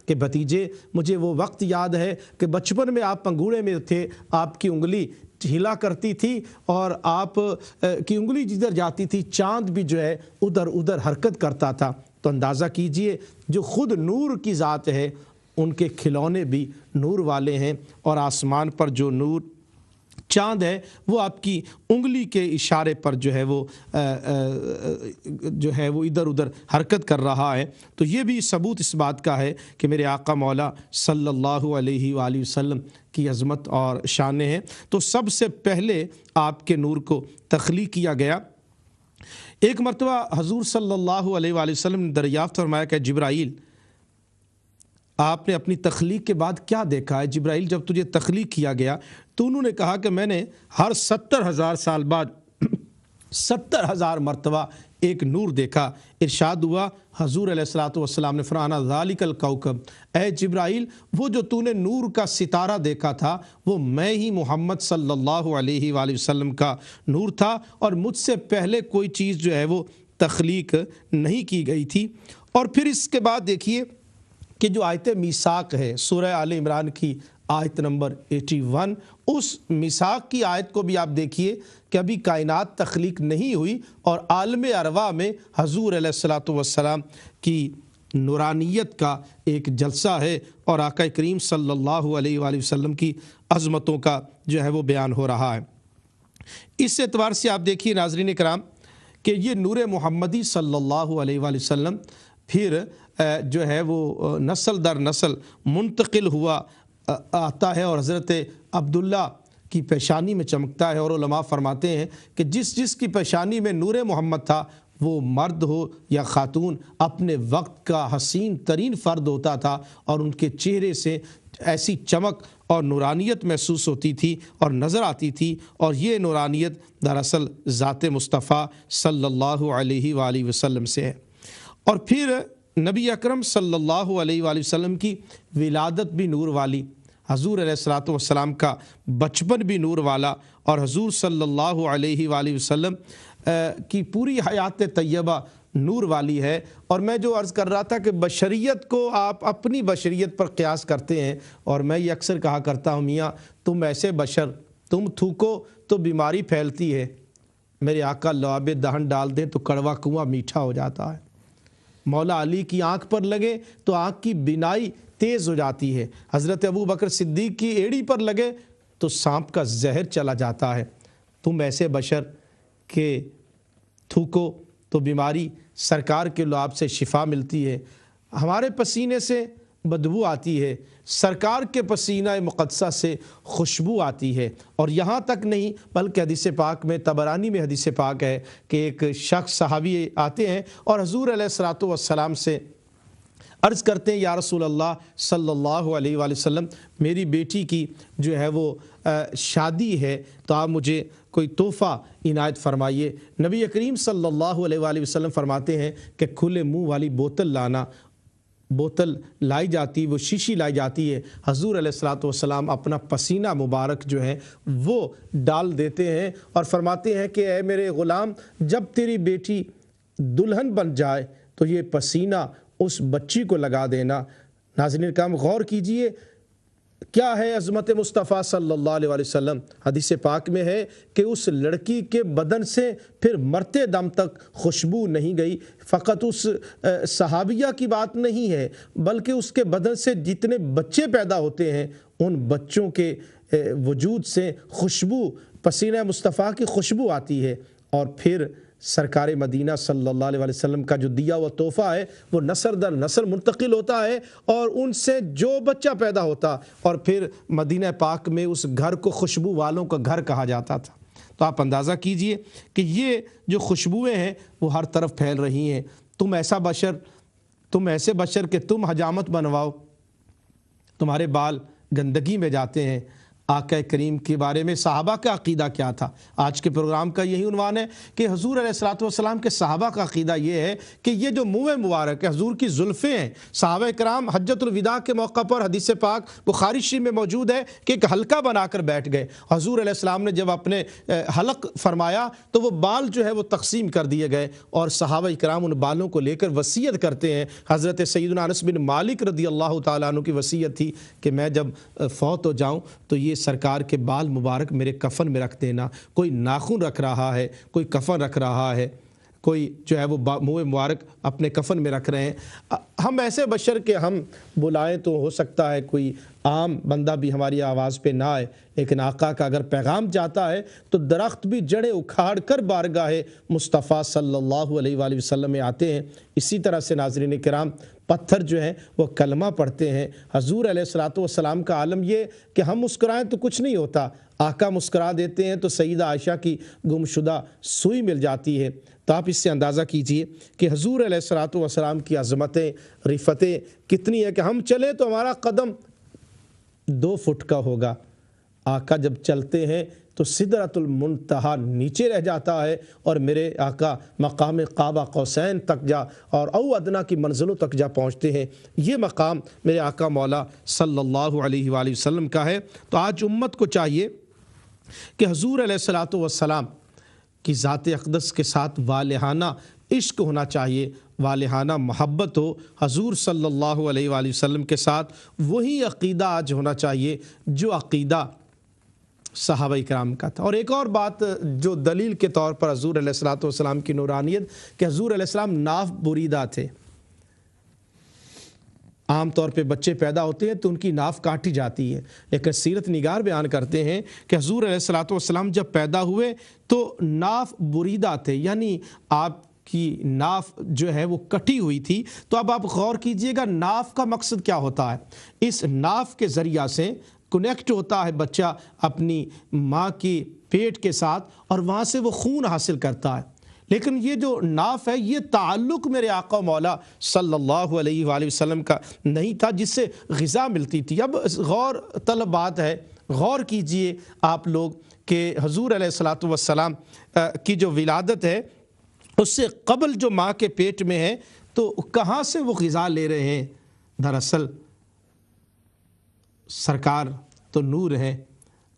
کہ بھتیجے مجھے وہ وقت یاد ہے کہ بچپن میں آپ پنگوڑے میں تھے، آپ کی انگلی ہلا کرتی تھی اور آپ کی انگلی جدھر جاتی تھی چاند بھی جو ہے ادھر ادھر حرکت کرتا تھا۔ تو اندازہ کیجئے جو خود نور کی ذات ہے ان کے کھلونے بھی نور والے ہیں، اور آسمان پر جو نور چاند ہے وہ آپ کی انگلی کے اشارے پر جو ہے وہ ادھر ادھر حرکت کر رہا ہے۔ تو یہ بھی ثبوت اس بات کا ہے کہ میرے آقا مولا صلی اللہ علیہ وآلہ وسلم کی عظمت اور شان ہیں۔ تو سب سے پہلے آپ کے نور کو تخلیق کیا گیا۔ ایک مرتبہ حضور صلی اللہ علیہ وآلہ وسلم نے دریافت فرمایا کہ جبرائیل، آپ نے اپنی تخلیق کے بعد کیا دیکھا ہے؟ جبرائیل، جب تجھے تخلیق کیا گیا تو انہوں نے کہا کہ میں نے ہر 70,000 سال بعد 70,000 مرتبہ ایک نور دیکھا۔ ارشاد ہوا، حضور علیہ الصلوۃ والسلام نے فرمایا ذالک الکوکب، اے جبرائیل وہ جو تو نے نور کا ستارہ دیکھا تھا وہ میں ہی محمد صلی اللہ علیہ وآلہ وسلم کا نور تھا، اور مجھ سے پہلے کوئی چیز جو ہے وہ تخلیق نہیں کی گئی تھی۔ اور پھر اس کے بعد دیکھیے کہ جو آیت میثاق ہے سورہ آل عمران کی آیت نمبر 81، اس میثاق کی آیت کو بھی آپ دیکھیے کہ ابھی کائنات تخلیق نہیں ہوئی اور عالم ارواح میں حضور علیہ الصلوۃ والسلام کی نورانیت کا ایک جلسہ ہے، اور آقا کریم صلی اللہ علیہ وآلہ وسلم کی عظمتوں کا جو ہے وہ بیان ہو رہا ہے۔ اس اعتبار سے آپ دیکھیے ناظرین کرام کہ یہ نور محمدی صلی اللہ علیہ وآلہ وسلم پھر جو ہے وہ نسل در نسل منتقل ہوا آتا ہے، اور حضرت عبداللہ کی پیشانی میں چمکتا ہے، اور علماء فرماتے ہیں کہ جس جس کی پیشانی میں نور محمد تھا وہ مرد ہو یا خاتون اپنے وقت کا حسین ترین فرد ہوتا تھا، اور ان کے چہرے سے ایسی چمک اور نورانیت محسوس ہوتی تھی اور نظر آتی تھی، اور یہ نورانیت دراصل ذات مصطفیٰ صلی اللہ علیہ وآلہ وسلم سے ہے۔ اور پھر نبی اکرم صلی اللہ علیہ وآلہ وسلم کی ولادت بھی نور والی، حضور علیہ الصلوۃ والسلام کا بچپن بھی نور والا، اور حضور صلی اللہ علیہ وآلہ وسلم کی پوری حیات طیبہ نور والی ہے۔ اور میں جو عرض کر رہا تھا کہ بشریت کو آپ اپنی بشریت پر قیاس کرتے ہیں، اور میں یہ اکثر کہا کرتا ہوں میاں تم ایسے بشر، تم تھوکو تو بیماری پھیلتی ہے، میرے آقا لعاب دہن ڈال دیں تو کڑوا کنواں میٹھا ہو جاتا ہے، مولا علی کی آنکھ پر لگے تو آنکھ کی بینائی تیز ہو جاتی ہے، حضرت ابو بکر صدیق کی ایڑی پر لگے تو سانپ کا زہر چلا جاتا ہے، تم ایسے بشر کہ تھوکو تو بیماری، سرکار کے لعاب سے شفا ملتی ہے، ہمارے پسینے سے بدبو آتی ہے، سرکار کے پسینہ مقدسہ سے خوشبو آتی ہے۔ اور یہاں تک نہیں بلکہ حدیث پاک میں، طبرانی میں حدیث پاک ہے کہ ایک شخص صحابی آتے ہیں اور حضور علیہ الصلوۃ والسلام سے عرض کرتے ہیں یا رسول اللہ صلی اللہ علیہ وآلہ وسلم، میری بیٹی کی جو ہے وہ شادی ہے تو آپ مجھے کوئی تحفہ عنایت فرمائیے۔ نبی کریم صلی اللہ علیہ وآلہ وسلم فرماتے ہیں کہ کھلے منہ والی بوتل لانا، بوتل لائی جاتی، وہ شیشی لائی جاتی ہے، حضور علیہ الصلوۃ والسلام اپنا پسینہ مبارک جو ہے وہ ڈال دیتے ہیں اور فرماتے ہیں کہ اے میرے غلام، جب تیری بیٹی دلہن بن جائے تو یہ پسینہ اس بچی کو لگا دینا۔ ناظرین کرام غور کیجئے کیا ہے عظمت مصطفیٰ صلی اللہ علیہ وآلہ وسلم۔ حدیث پاک میں ہے کہ اس لڑکی کے بدن سے پھر مرتے دم تک خوشبو نہیں گئی۔ فقط اس صحابیہ کی بات نہیں ہے بلکہ اس کے بدن سے جتنے بچے پیدا ہوتے ہیں ان بچوں کے وجود سے خوشبو، پسینہ مصطفیٰ کی خوشبو آتی ہے، اور پھر سرکار مدینہ صلی اللہ علیہ وسلم کا جو دیا ہوا تحفہ ہے وہ نسل در نسل منتقل ہوتا ہے، اور ان سے جو بچہ پیدا ہوتا اور پھر مدینہ پاک میں اس گھر کو خوشبو والوں کا گھر کہا جاتا تھا۔ تو آپ اندازہ کیجئے کہ یہ جو خوشبوئیں ہیں وہ ہر طرف پھیل رہی ہیں۔ تم ایسے بشر کہ تم حجامت بنواؤ، تمہارے بال گندگی میں جاتے ہیں، آقا کریم کے بارے میں صحابہ کا عقیدہ کیا تھا۔ آج کے پروگرام کا یہی عنوان ہے کہ حضور علیہ الصلوۃ والسلام کے صحابہ کا عقیدہ یہ ہے کہ یہ جو منہ مبارک ہے، حضور کی زلفیں ہیں، صحابہ کرام حجۃ الوداع کے موقع پر حدیث پاک بخاری شریف میں موجود ہے کہ ایک حلقہ بنا کر بیٹھ گئے۔ حضور علیہ السلام نے جب اپنے حلق فرمایا تو وہ بال جو ہے وہ تقسیم کر دیے گئے، اور صحابہ کرام ان بالوں کو لے کر وصیت کرتے ہیں۔ حضرت سیدنا انس بن مالک رضی اللہ تعالیٰ عنہ کی وصیت تھی کہ میں جب فوت ہو جاؤں تو یہ سرکار کے بال مبارک میرے کفن میں رکھ دینا۔ کوئی ناخن رکھ رہا ہے، کوئی کفن رکھ رہا ہے، کوئی جو ہے وہ منہ مبارک اپنے کفن میں رکھ رہے ہیں۔ ہم ایسے بشر کہ ہم بلائیں تو ہو سکتا ہے کوئی عام بندہ بھی ہماری آواز پہ نہ آئے، لیکن آقا کا اگر پیغام جاتا ہے تو درخت بھی جڑیں اکھاڑ کر بارگاہ مصطفیٰ صلی اللہ علیہ وآلہ وسلم میں آتے ہیں۔ اسی طرح سے ناظرین کرام، پتھر جو ہیں وہ کلمہ پڑھتے ہیں۔ حضور علیہ الصلوۃ والسلام کا عالم یہ کہ ہم مسکرائیں تو کچھ نہیں ہوتا، آقا مسکرا دیتے ہیں تو سیدہ عائشہ کی گمشدہ سوئی مل جاتی ہے۔ تو آپ اس سے اندازہ کیجئے کہ حضور علیہ الصلوۃ والسلام کی عظمتیں، رفتیں کتنی ہیں کہ ہم چلیں تو ہمارا قدم 2 فٹ کا ہوگا۔ آقا جب چلتے ہیں تو سدرۃ المنتہا نیچے رہ جاتا ہے، اور میرے آقا مقام قاب قوسین تک جا اور او ادنا کی منزلوں تک جا پہنچتے ہیں۔ یہ مقام میرے آقا مولا صلی اللہ علیہ وآلہ وسلم کا ہے۔ تو آج امت کو چاہیے کہ حضور علیہ الصلوۃ والسلام کی ذات اقدس کے ساتھ والہانہ عشق ہونا چاہیے، والہانہ محبت ہو حضور صلی اللہ علیہ وآلہ وسلم کے ساتھ۔ وہی عقیدہ آج ہونا چاہیے جو عقیدہ صحابہ کرام کا تھا۔ اور ایک اور بات جو دلیل کے طور پر حضور علیہ الصلوۃ والسلام کی نورانیت، کہ حضور علیہ السلام ناف بریدہ تھے۔ عام طور پہ بچے پیدا ہوتے ہیں تو ان کی ناف کاٹی جاتی ہے، لیکن سیرت نگار بیان کرتے ہیں کہ حضور علیہ الصلوۃ والسلام جب پیدا ہوئے تو ناف بریدہ تھے، یعنی آپ کی ناف جو ہے وہ کٹی ہوئی تھی۔ تو اب آپ غور کیجئے گا ناف کا مقصد کیا ہوتا ہے۔ اس ناف کے ذریعہ سے کنیکٹ ہوتا ہے بچہ اپنی ماں کی پیٹ کے ساتھ، اور وہاں سے وہ خون حاصل کرتا ہے۔ لیکن یہ جو ناف ہے یہ تعلق میرے آقا مولا صلی اللہ علیہ وآلہ وسلم کا نہیں تھا جس سے غذا ملتی تھی۔ اب غور طلب بات ہے، غور کیجئے آپ لوگ کہ حضور علیہ الصلوۃ والسلام کی جو ولادت ہے اس سے قبل جو ماں کے پیٹ میں ہے تو کہاں سے وہ غذا لے رہے ہیں؟ دراصل سرکار تو نور ہے۔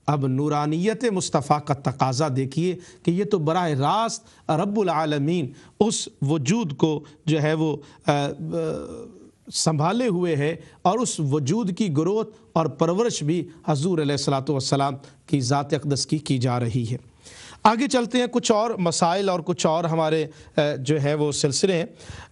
اب نورانیت مصطفیٰ کا تقاضا دیکھیے کہ یہ تو براہ راست رب العالمین اس وجود کو جو ہے وہ سنبھالے ہوئے ہے، اور اس وجود کی گروتھ اور پرورش بھی حضور علیہ الصلوۃ والسلام کی ذات اقدس کی جا رہی ہے۔ آگے چلتے ہیں، کچھ اور مسائل اور کچھ اور ہمارے جو ہے وہ سلسلے ہیں۔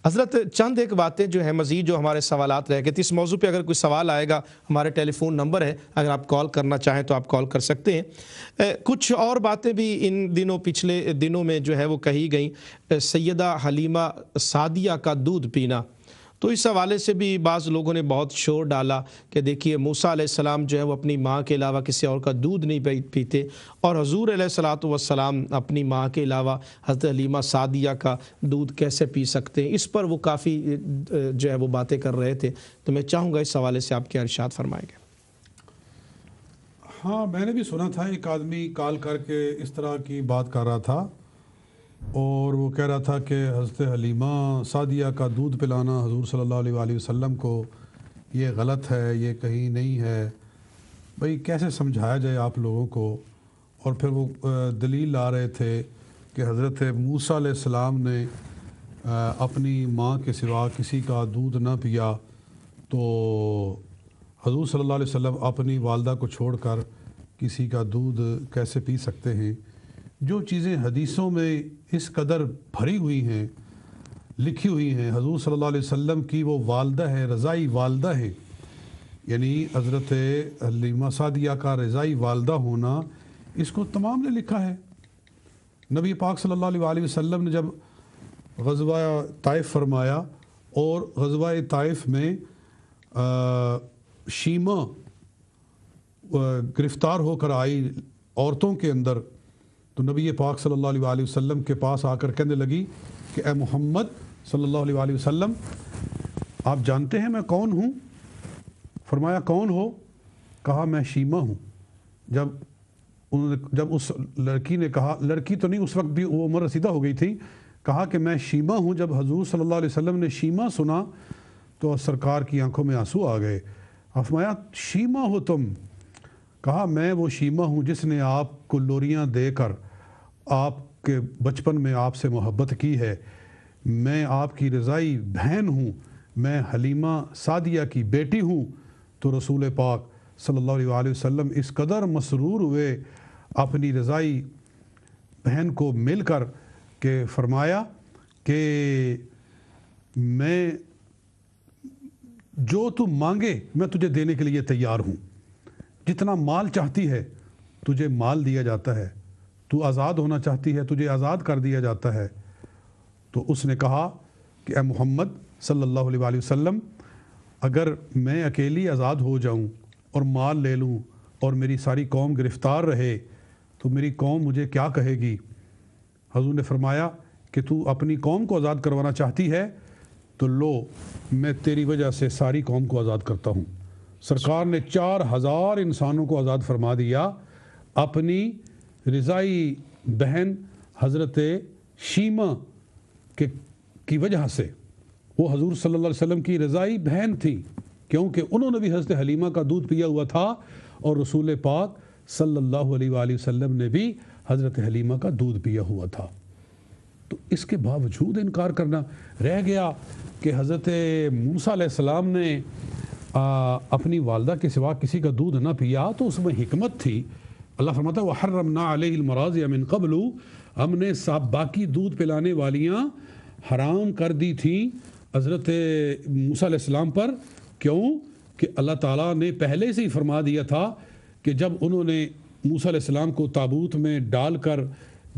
حضرت چند ایک باتیں جو ہیں مزید جو ہمارے سوالات رہ گئے تھے، اس موضوع پہ اگر کوئی سوال آئے گا ہمارے ٹیلی فون نمبر ہے، اگر آپ کال کرنا چاہیں تو آپ کال کر سکتے ہیں۔ کچھ اور باتیں بھی ان دنوں پچھلے دنوں میں جو ہے وہ کہی گئیں، سیدہ حلیمہ سعدیہ کا دودھ پینا، تو اس حوالے سے بھی بعض لوگوں نے بہت شور ڈالا کہ دیکھیے موسیٰ علیہ السلام جو ہے وہ اپنی ماں کے علاوہ کسی اور کا دودھ نہیں پیتے، اور حضور علیہ الصلوۃ والسلام اپنی ماں کے علاوہ حضرت حلیمہ سعدیہ کا دودھ کیسے پی سکتے ہیں؟ اس پر وہ کافی جو ہے وہ باتیں کر رہے تھے، تو میں چاہوں گا اس حوالے سے آپ کیا ارشاد فرمائیں گے؟ ہاں، میں نے بھی سنا تھا ایک آدمی کال کر کے اس طرح کی بات کر رہا تھا، اور وہ کہہ رہا تھا کہ حضرت حلیمہ سعدیہ کا دودھ پلانا حضور صلی اللہ علیہ وآلہ وسلم کو یہ غلط ہے، یہ کہیں نہیں ہے۔ بھئی کیسے سمجھایا جائے آپ لوگوں کو؟ اور پھر وہ دلیل لا رہے تھے کہ حضرت موسیٰ علیہ السلام نے اپنی ماں کے سوا کسی کا دودھ نہ پیا، تو حضور صلی اللہ علیہ وسلم اپنی والدہ کو چھوڑ کر کسی کا دودھ کیسے پی سکتے ہیں؟ جو چیزیں حدیثوں میں اس قدر بھری ہوئی ہیں، لکھی ہوئی ہیں، حضور صلی اللہ علیہ وسلم کی وہ والدہ ہے، رضائی والدہ ہے، یعنی حضرت حلیمہ سعدیہ کا رضائی والدہ ہونا، اس کو تمام نے لکھا ہے۔ نبی پاک صلی اللہ علیہ وآلہ وسلم نے جب غزوہ طائف فرمایا، اور غزوہ طائف میں شیمہ گرفتار ہو کر آئی عورتوں کے اندر، تو نبی پاک صلی اللہ علیہ وآلہ وسلم کے پاس آ کر کہنے لگی کہ اے محمد صلی اللہ علیہ وآلہ وسلم، آپ جانتے ہیں میں کون ہوں؟ فرمایا کون ہو؟ کہا میں شیمہ ہوں، جب اس لڑکی نے کہا، لڑکی تو نہیں، اس وقت بھی وہ عمر رسیدہ ہو گئی تھی، کہا کہ میں شیمہ ہوں، جب حضور صلی اللہ علیہ وسلم نے شیمہ سنا تو سرکار کی آنکھوں میں آنسو آ گئے۔ فرمایا شیمہ ہو تم؟ کہا میں وہ شیمہ ہوں جس نے آپ کو لوریاں دے کر آپ کے بچپن میں آپ سے محبت کی ہے، میں آپ کی رضائی بہن ہوں، میں حلیمہ سعدیہ کی بیٹی ہوں۔ تو رسول پاک صلی اللہ علیہ وسلم اس قدر مسرور ہوئے اپنی رضائی بہن کو مل کر کہ فرمایا کہ میں جو تو مانگے میں تجھے دینے کے لیے تیار ہوں، جتنا مال چاہتی ہے تجھے مال دیا جاتا ہے، تو آزاد ہونا چاہتی ہے تجھے آزاد کر دیا جاتا ہے۔ تو اس نے کہا کہ اے محمد صلی اللہ علیہ وسلم، اگر میں اکیلی آزاد ہو جاؤں اور مال لے لوں اور میری ساری قوم گرفتار رہے تو میری قوم مجھے کیا کہے گی؟ حضور نے فرمایا کہ تو اپنی قوم کو آزاد کروانا چاہتی ہے تو لو، میں تیری وجہ سے ساری قوم کو آزاد کرتا ہوں۔ سرکار نے 4000 انسانوں کو آزاد فرما دیا اپنی رضائی بہن حضرت شیمہ کی وجہ سے۔ وہ حضور صلی اللہ علیہ وسلم کی رضائی بہن تھی کیونکہ انہوں نے بھی حضرت حلیمہ کا دودھ پیا ہوا تھا، اور رسول پاک صلی اللہ علیہ وآلہ وسلم نے بھی حضرت حلیمہ کا دودھ پیا ہوا تھا۔ تو اس کے باوجود انکار کرنا رہ گیا کہ حضرت موسیٰ علیہ السلام نے اپنی والدہ کے سوا کسی کا دودھ نہ پیا، تو اس میں حکمت تھی۔ اللہ فرماتا ہے وَحَرَّمْنَا عَلَيْهِ الْمَرَاضِعَ مِن قَبْلُ، ہم نے باقی دودھ پلانے والیاں حرام کر دی تھیں حضرت موسیٰ علیہ السلام پر۔ کیوں؟ کہ اللہ تعالیٰ نے پہلے سے ہی فرما دیا تھا کہ جب انہوں نے موسیٰ علیہ السلام کو تابوت میں ڈال کر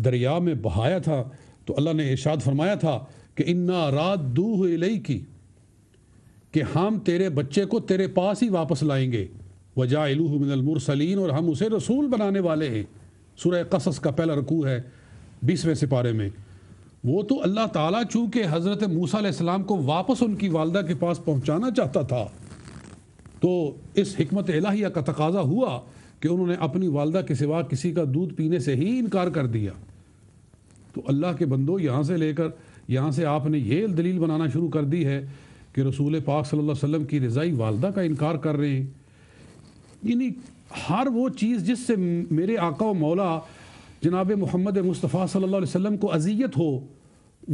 دریا میں بہایا تھا تو اللہ نے ارشاد فرمایا تھا کہ اِنَّا رَادُّوهُ إِلَيْكِ، کہ ہم تیرے بچے کو تیرے پاس ہی واپس لائیں گے، وَجَاعِلُوهُ مِنَ الْمُرْسَلِينَ، اور ہم اسے رسول بنانے والے ہیں۔ سورہ قصص کا پہلا رکوع ہے 20ویں سپارے میں۔ وہ تو اللہ تعالیٰ چونکہ حضرت موسیٰ علیہ السلام کو واپس ان کی والدہ کے پاس پہنچانا چاہتا تھا، تو اس حکمت الہیہ کا تقاضا ہوا کہ انہوں نے اپنی والدہ کے سوا کسی کا دودھ پینے سے ہی انکار کر دیا۔ تو اللہ کے بندو، یہاں سے لے کر یہاں سے آپ نے یہ دلیل بنانا شروع کر دی ہے کہ رسول پاک صلی اللہ علیہ وسلم کی رضائی والدہ کا انکار کر رہے ہیں۔ یعنی ہر وہ چیز جس سے میرے آقا و مولا جناب محمد مصطفیٰ صلی اللہ علیہ وسلم کو اذیت ہو،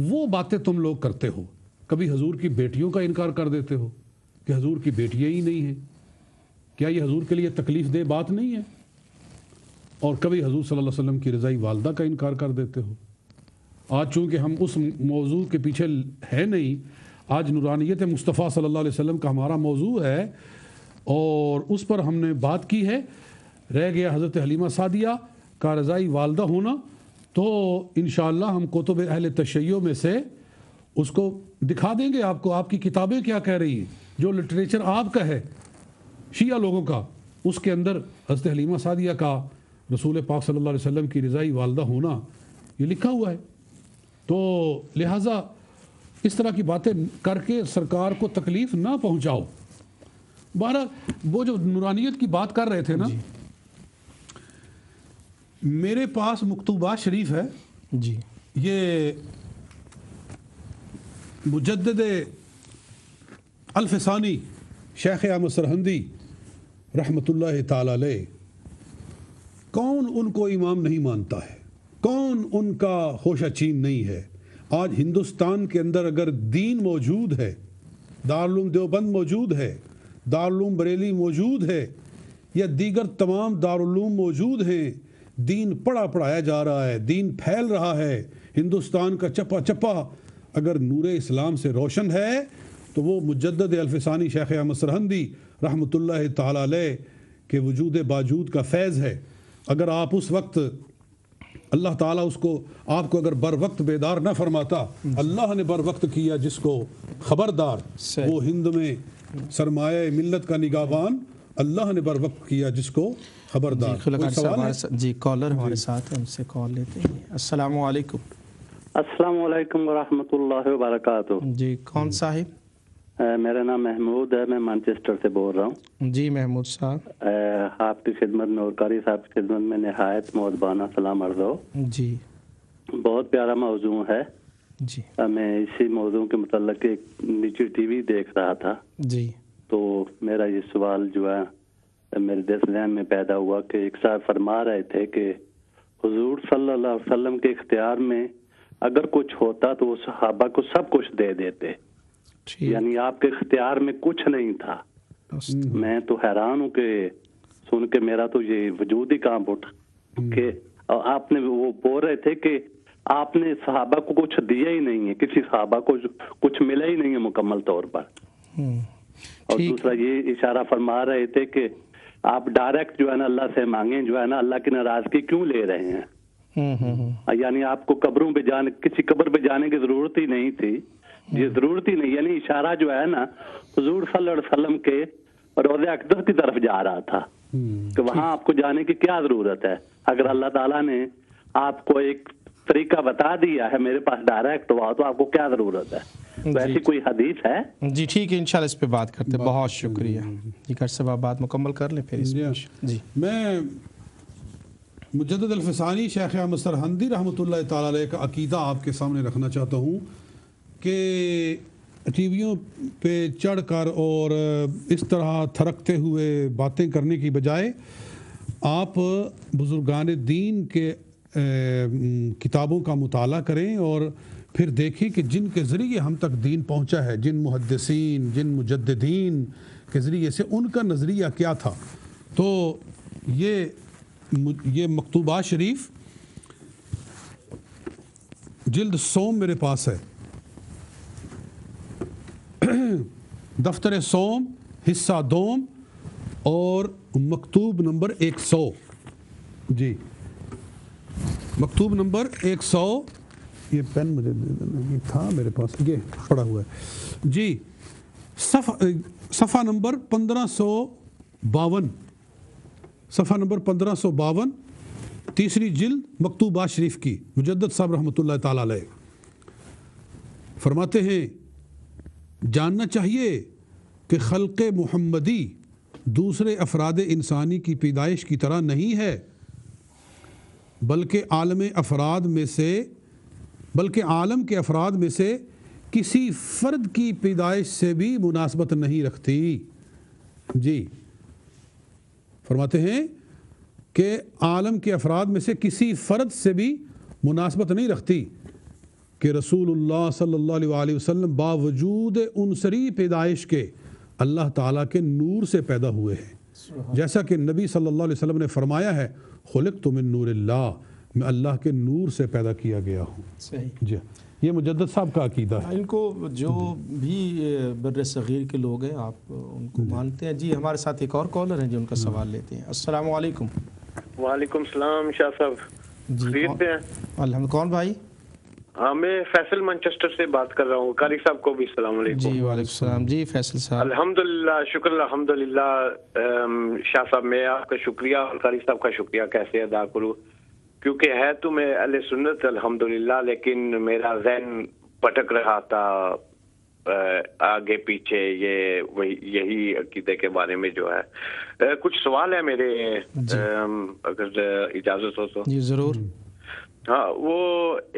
وہ باتیں تم لوگ کرتے ہو۔ کبھی حضور کی بیٹیوں کا انکار کر دیتے ہو کہ حضور کی بیٹیاں ہی نہیں ہیں، کیا یہ حضور کے لیے تکلیف دہ بات نہیں ہے؟ اور کبھی حضور صلی اللہ علیہ وسلم کی رضائی والدہ کا انکار کر دیتے ہو۔ آج چونکہ ہم اس موضوع کے پیچھے ہے نہیں، آج نورانیت مصطفیٰ صلی اللہ علیہ وسلم کا ہمارا موضوع ہے اور اس پر ہم نے بات کی ہے۔ رہ گیا حضرت حلیمہ سعدیہ کا رضائی والدہ ہونا، تو انشاءاللہ ہم کتب اہل تشیع میں سے اس کو دکھا دیں گے آپ کو، آپ کی کتابیں کیا کہہ رہی ہیں، جو لٹریچر آپ کا ہے شیعہ لوگوں کا، اس کے اندر حضرت حلیمہ سعدیہ کا رسول پاک صلی اللہ علیہ وسلم کی رضائی والدہ ہونا یہ لکھا ہوا ہے۔ تو لہٰذا اس طرح کی باتیں کر کے سرکار کو تکلیف نہ پہنچاؤ۔ بہرحال وہ جو نورانیت کی بات کر رہے تھے نا، میرے پاس مکتوبات شریف ہے جی، یہ مجدد الفسانی شیخ احمد سرہندی رحمۃ اللہ تعالی علیہ، کون ان کو امام نہیں مانتا ہے، کون ان کا ہوشہ چین نہیں ہے؟ آج ہندوستان کے اندر اگر دین موجود ہے، دارالعلوم دیوبند موجود ہے، دارالعلوم بریلی موجود ہے، یا دیگر تمام دارالعلوم موجود ہیں، دین پڑھایا جا رہا ہے، دین پھیل رہا ہے، ہندوستان کا چپا چپا اگر نور اسلام سے روشن ہے تو وہ مجدد الفسانی شیخ احمد سرہندی رحمۃ اللہ تعالی علیہ کے وجود باجود کا فیض ہے۔ اگر آپ اس وقت اللہ تعالیٰ اس کو آپ کو اگر بر وقت بیدار نہ فرماتا، اللہ نے بر وقت کیا جس کو خبردار، وہ ہند میں سرمایہ ملت کا نگہبان، اللہ نے بر وقت کیا جس کو خبردار۔ جی کالر ہمارے ساتھ ہیں، ان سے کال لیتے ہیں۔ السلام علیکم۔ السلام علیکم ورحمۃ اللہ وبرکاتہ۔ جی کون صاحب؟ میرا نام محمود ہے، میں مانچسٹر سے بول رہا ہوں. جی محمود صاحب. آپ کی خدمت میں اور قاری صاحب کی خدمت میں نہایت مؤدبانہ سلام عرض ہو. جی بہت پیارا موضوع ہے. جی میں اسی موضوع کے متعلق ایک نیچی ٹی وی دیکھ رہا تھا. جی تو میرا یہ سوال جو ہے میرے ذہن میں پیدا ہوا کہ ایک صاحب فرما رہے تھے کہ حضور صلی اللہ علیہ وسلم کے اختیار میں اگر کچھ ہوتا تو وہ صحابہ کو سب کچھ دے دیتے، یعنی آپ کے اختیار میں کچھ نہیں تھا. میں تو حیران ہوں کہ سن کے میرا تو یہ وجود ہی کانپ اٹھا کہ آپ نے وہ بول رہے تھے کہ آپ نے صحابہ کو کچھ دیا ہی نہیں ہے، کسی صحابہ کو کچھ ملا ہی نہیں ہے مکمل طور پر. اور دوسرا یہ اشارہ فرما رہے تھے کہ آپ ڈائریکٹ جو ہے نا اللہ سے مانگیں، جو ہے نا اللہ کی ناراضگی کیوں لے رہے ہیں. یعنی آپ کو قبروں پہ جانے، کسی قبر پہ جانے کی ضرورت ہی نہیں تھی. یہ ضرورت ہی نہیں، یعنی اشارہ جو ہے نا حضور صلی اللہ علیہ وسلم کے روضہ اقدس کی طرف جا رہا تھا کہ وہاں آپ کو جانے کی کیا ضرورت ہے. اگر اللہ تعالیٰ نے آپ کو ایک طریقہ بتا دیا ہے میرے پاس ڈائریکٹ ہوا تو آپ کو کیا ضرورت ہے. تو ایسی کوئی حدیث ہے؟ جی ٹھیک ہے، انشاءاللہ اس پہ بات کرتے ہیں. بہت شکریہ. یہ کر سب آپ بات مکمل کر لیں پھر. جی میں مجدد الفسانی شیخ احمد سرہندی رحمۃ اللہ تعالی علیہ کا عقیدہ آپ کے سامنے رکھنا چاہتا ہوں کہ ٹی ویوں پہ چڑھ کر اور اس طرح تھرکتے ہوئے باتیں کرنے کی بجائے آپ بزرگان دین کے کتابوں کا مطالعہ کریں اور پھر دیکھیں کہ جن کے ذریعے ہم تک دین پہنچا ہے، جن محدثین، جن مجددین کے ذریعے سے ان کا نظریہ کیا تھا. تو یہ مکتوبات شریف جلد سوم میرے پاس ہے، دفتر سوم حصہ دوم اور مکتوب نمبر 100. جی مکتوب نمبر 100. یہ پین مجھے یہ تھا میرے پاس، یہ پڑا ہوا ہے. جی صفحہ نمبر 1552، صفحہ نمبر 1552، تیسری جلد مکتوبات شریف کی. مجدد صاحب رحمۃ اللہ تعالی علیہ فرماتے ہیں جاننا چاہیے کہ خلق محمدی دوسرے افراد انسانی کی پیدائش کی طرح نہیں ہے، بلکہ عالم کے افراد میں سے کسی فرد کی پیدائش سے بھی مناسبت نہیں رکھتی. جی فرماتے ہیں کہ عالم کے افراد میں سے کسی فرد سے بھی مناسبت نہیں رکھتی کہ رسول اللہ صلی اللہ علیہ وسلم باوجود عنصری پیدائش کے اللہ تعالیٰ کے نور سے پیدا ہوئے ہیں، جیسا کہ نبی صلی اللہ علیہ وسلم نے فرمایا ہے خلقت من نور اللہ، میں اللہ کے نور سے پیدا کیا گیا ہوں. صحیح. جی یہ مجدد صاحب کا عقیدہ ہے. ان کو جو بھی بر صغیر کے لوگ ہیں آپ ان کو مانتے ہیں. جی ہمارے ساتھ ایک اور کالر ہیں جو ان کا سوال لیتے ہیں. السلام علیکم. وعلیکم السلام شاہ صاحب. خیریت سے ہیں؟ الحمد. کون بھائی؟ ہاں میں فیصل مانچسٹر سے بات کر رہا ہوں. قاری صاحب کو بھی السلام علیکم. جی وعلیکم السلام. جی فیصل صاحب. الحمدللہ، شکر الحمدللہ. شاہ صاحب میں آپ کا شکریہ اور قاری صاحب کا شکریہ کیسے ادا کروں، کیونکہ ہے تو میں اہل سنت الحمدللہ، لیکن میرا ذہن پٹک رہا تھا آگے پیچھے یہی عقیدے کے بارے میں جو ہے. کچھ سوال ہے میرے، اگر اجازت ہو تو. جی ضرور. ہاں وہ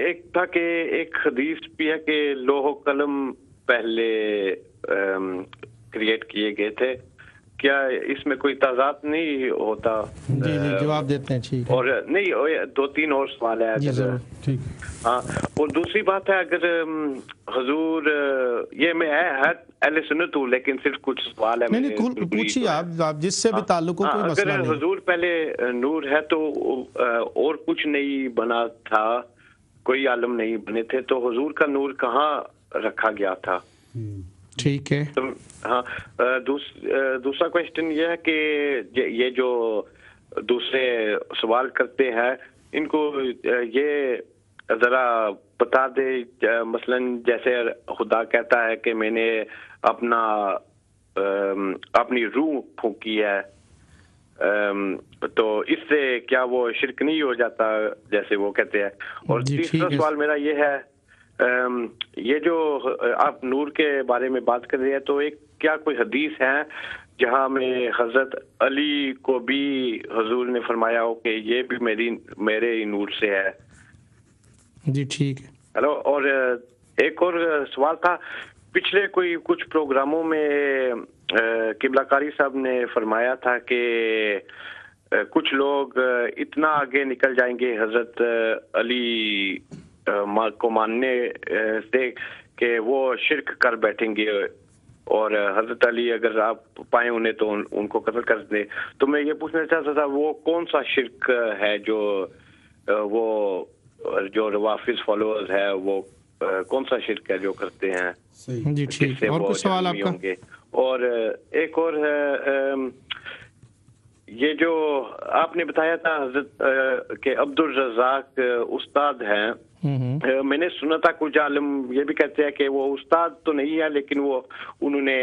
ایک تھا کہ ایک حدیث بھی ہے کہ لوح و قلم پہلے کریٹ کیے گئے تھے، کیا اس میں کوئی تضاد نہیں ہوتا؟ جی جی جواب دیتے ہیں. ٹھیک ہے. اور نہیں 2-3 اور سوال ہے. جی ضرور. ٹھیک. ہاں اور دوسری بات ہے، اگر حضور یہ میں اہل سنت ہوں لیکن صرف کچھ سوال ہے. نہیں پوچھیے آپ جس سے بھی تعلق ہو، کوئی مسئلہ نہیں. اگر حضور پہلے نور ہے تو اور کچھ نہیں بنا تھا، کوئی عالم نہیں بنے تھے، تو حضور کا نور کہاں رکھا گیا تھا؟ ٹھیک ہے. ہاں دوسرا کوشچن یہ ہے کہ یہ جو دوسرے سوال کرتے ہیں ان کو یہ ذرا بتا دے، مثلا جیسے خدا کہتا ہے کہ میں نے اپنی روح پھونکی ہے، تو اس سے کیا وہ شرک نہیں ہو جاتا جیسے وہ کہتے ہیں؟ اور تیسرا سوال میرا یہ ہے یہ جو آپ نور کے بارے میں بات کر رہے ہیں، تو ایک کیا کوئی حدیث ہے جہاں میں حضرت علی کو بھی حضور نے فرمایا ہو کہ یہ بھی میرے ہی نور سے ہے؟ جی ٹھیک ہے. ہلو. اور ایک اور سوال تھا، پچھلے کچھ پروگراموں میں قبلہ قاری صاحب نے فرمایا تھا کہ کچھ لوگ اتنا آگے نکل جائیں گے حضرت علی کو ماننے سے کہ وہ شرک کر بیٹھیں گے، اور حضرت علی اگر آپ پائیں انہیں تو ان کو قتل کر دیں. تو میں یہ پوچھنا چاہتا تھا وہ کون سا شرک ہے جو روافظ فالوورز ہے، وہ کون سا شرک ہے جو کرتے ہیں؟ جی ٹھیک ہے. اور کچھ سوال آپ کا؟ اور ایک اور یہ جو آپ نے بتایا تھا حضرت کہ عبد الرزاق استاد ہیں، میں نے سنا تھا کچھ عالم یہ بھی کہتے ہیں کہ وہ استاد تو نہیں ہے لیکن انہوں نے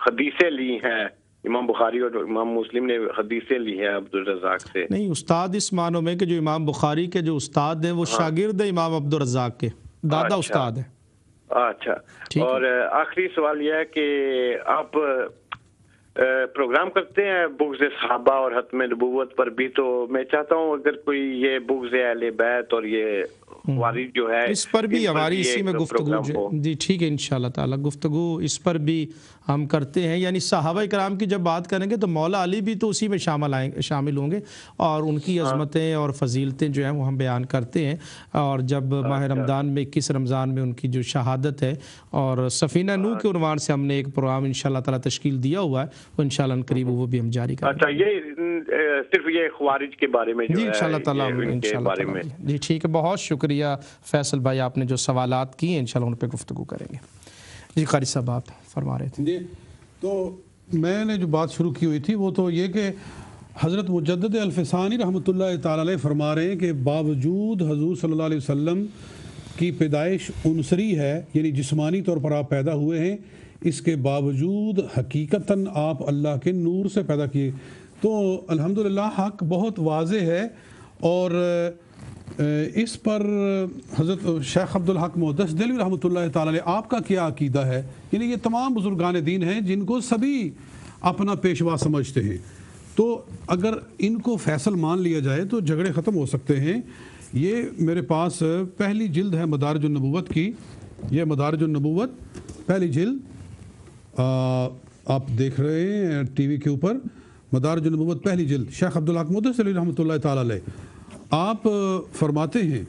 حدیثیں لی ہیں، امام بخاری اور امام مسلم نے حدیثیں لی ہیں عبد الرزاق سے. نہیں، استاد اس معنوں میں کہ جو امام بخاری کے جو استاد ہیں وہ شاگرد امام عبد الرزاق کے دادا استاد ہیں. اچھا. اور آخری سوال یہ ہے کہ آپ پروگرام کرتے ہیں بغض صحابہ اور ختم نبوت پر بھی، تو میں چاہتا ہوں اگر کوئی یہ بغض اہل بیت اور یہ خوارج جو ہے اس پر بھی ہماری اسی میں گفتگو. جی ٹھیک ہے، انشاءاللہ تعالی گفتگو اس پر بھی ہم کرتے ہیں. یعنی صحابہ کرام کی جب بات کریں گے تو مولا علی بھی تو اسی میں شامل ہوں گے، اور ان کی عظمتیں اور فضیلتیں جو ہیں وہ ہم بیان کرتے ہیں. اور جب ماہ رمضان میں 21 رمضان میں ان کی جو شہادت ہے، اور سفینہ نوح کے عنوان سے ہم نے ایک پروگرام انشاءاللہ تعالی تشکیل دیا ہوا ہے، وہ انشاءاللہ قریب وہ بھی ہم جاری کریں گے. اچھا، یہ صرف یہ خوارج کے بارے میں جو جی انشاءاللہ تعالی انشاءاللہ تعالی. جی ٹھیک ہے، بہت شکریہ فیصل بھائی، آپ نے جو سوالات کیے انشاءاللہ ان پہ گفتگو کریں گے. جی قاری صاحب آپ فرما رہے تھے. جی تو میں نے جو بات شروع کی ہوئی تھی وہ تو یہ کہ حضرت مجدد الفسانی رحمۃ اللہ تعالی علیہ فرما رہے ہیں کہ باوجود حضور صلی اللہ علیہ وسلم کی پیدائش عنصری ہے، یعنی جسمانی طور پر آپ پیدا ہوئے ہیں، اس کے باوجود حقیقتاً آپ اللہ کے نور سے پیدا کیے. تو الحمدللہ حق بہت واضح ہے. اور اس پر حضرت شیخ عبدالحق محدث دہلوی رحمۃ اللہ تعالی علیہ آپ کا کیا عقیدہ ہے؟ یعنی یہ تمام بزرگان دین ہیں جن کو سبھی اپنا پیشوا سمجھتے ہیں، تو اگر ان کو فیصل مان لیا جائے تو جھگڑے ختم ہو سکتے ہیں. یہ میرے پاس پہلی جلد ہے مدارج النبوت کی، یہ مدارج النبوت پہلی جلد آپ دیکھ رہے ہیں ٹی وی کے اوپر، مدارج النبوت پہلی جلد، شیخ عبدالحق محدث دہلوی رحمۃ اللہ تعالی علیہ. آپ فرماتے ہیں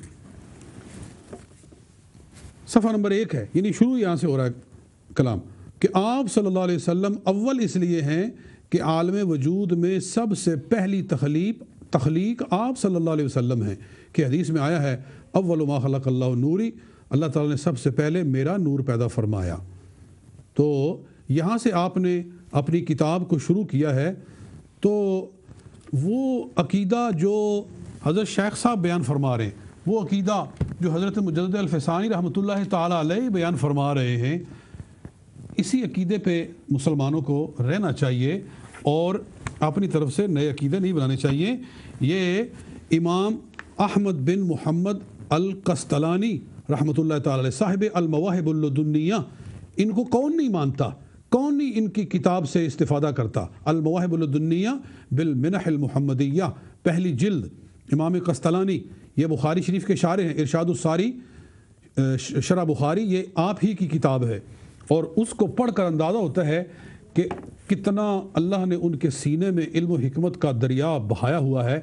صفحہ نمبر 1 ہے، یعنی شروع یہاں سے ہو رہا ہے کلام، کہ آپ صلی اللہ علیہ وسلم اول اس لیے ہیں کہ عالم وجود میں سب سے پہلی تخلیق آپ صلی اللہ علیہ وسلم ہیں، کہ حدیث میں آیا ہے اول ما خلق اللہ نوری، اللہ تعالیٰ نے سب سے پہلے میرا نور پیدا فرمایا. تو یہاں سے آپ نے اپنی کتاب کو شروع کیا ہے. تو وہ عقیدہ جو حضرت شیخ صاحب بیان فرما رہے ہیں، وہ عقیدہ جو حضرت مجدد الفسانی رحمۃ اللہ تعالی علیہ بیان فرما رہے ہیں، اسی عقیدے پہ مسلمانوں کو رہنا چاہیے اور اپنی طرف سے نئے عقیدے نہیں بنانے چاہیے. یہ امام احمد بن محمد القسطلانی رحمۃ اللہ تعالی علیہ صاحب المواہب اللدنیہ، ان کو کون نہیں مانتا، کون نہیں ان کی کتاب سے استفادہ کرتا؟ المواہب اللدنیہ بالمنح المحمدیہ پہلی جلد، امام قسطلانی، یہ بخاری شریف کے شارح ہیں، ارشاد الساری شرح بخاری یہ آپ ہی کی کتاب ہے. اور اس کو پڑھ کر اندازہ ہوتا ہے کہ کتنا اللہ نے ان کے سینے میں علم و حکمت کا دریا بہایا ہوا ہے.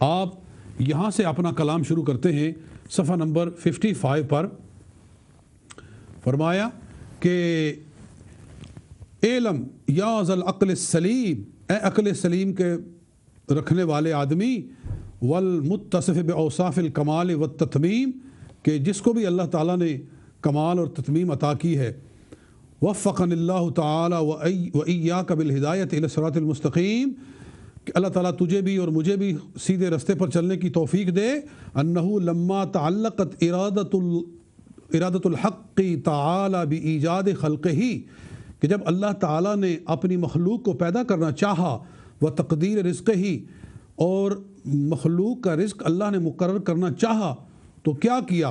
آپ یہاں سے اپنا کلام شروع کرتے ہیں صفحہ نمبر 55 پر. فرمایا کہ علم یا ذل عقل السلیم، اے عقل سلیم کے رکھنے والے آدمی، والمتصف باوصاف الکمال والتتمیم، کہ جس کو بھی اللہ تعالیٰ نے کمال اور تتمیم عطا کی ہے. وفقن اللہ تعالیٰ وإیاک بالہدایت الی الصراط المستقیم، کہ اللہ تعالیٰ تجھے بھی اور مجھے بھی سیدھے رستے پر چلنے کی توفیق دے. انہ لما تعلقت ارادت الحق تعالی بایجاد خلقہ، کہ جب اللہ تعالیٰ نے اپنی مخلوق کو پیدا کرنا چاہا، و تقدیر رزق ہی، اور مخلوق کا رزق اللہ نے مقرر کرنا چاہا، تو کیا کیا؟